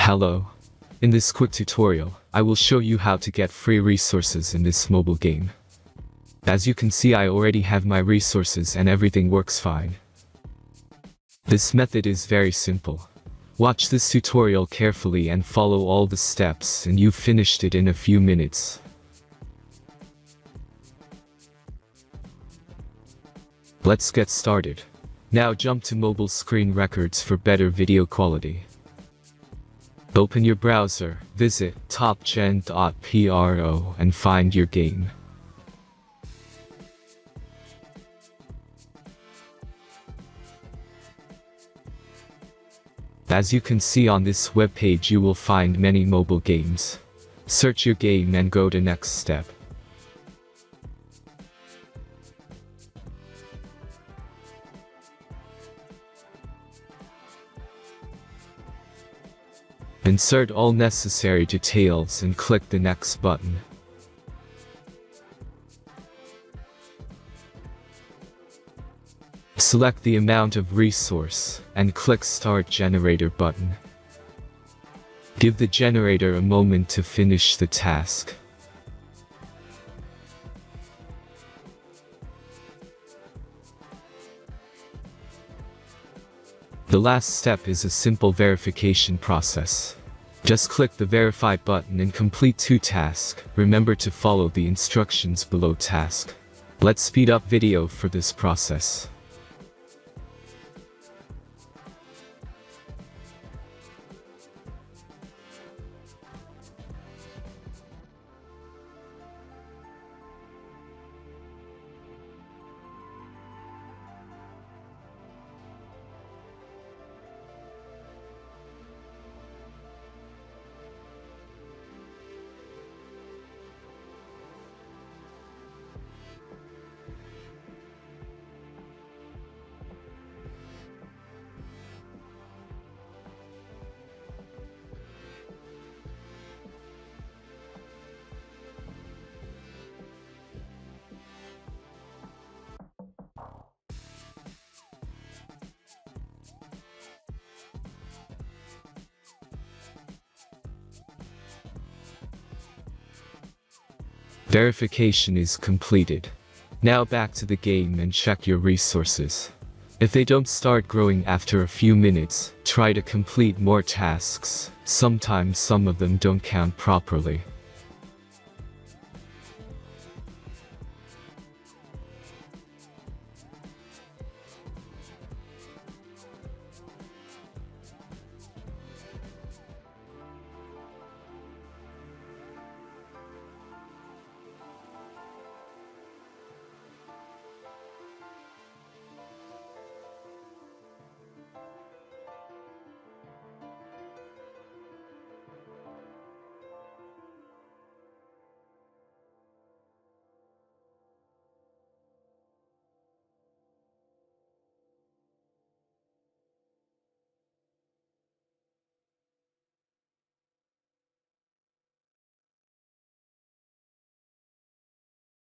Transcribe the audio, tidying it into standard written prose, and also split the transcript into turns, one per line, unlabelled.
Hello. In this quick tutorial, I will show you how to get free resources in this mobile game. As you can see, I already have my resources and everything works fine. This method is very simple. Watch this tutorial carefully and follow all the steps and you've finished it in a few minutes. Let's get started. Now jump to mobile screen records for better video quality. Open your browser, visit topgen.pro and find your game. As you can see on this web page, you will find many mobile games. Search your game and go to next step. Insert all necessary details and click the next button. Select the amount of resource and click Start Generator button. Give the generator a moment to finish the task. The last step is a simple verification process. Just click the Verify button and complete 2 tasks. Remember to follow the instructions below task. Let's speed up video for this process. Verification is completed. Now back to the game and check your resources. If they don't start growing after a few minutes, try to complete more tasks. Sometimes some of them don't count properly.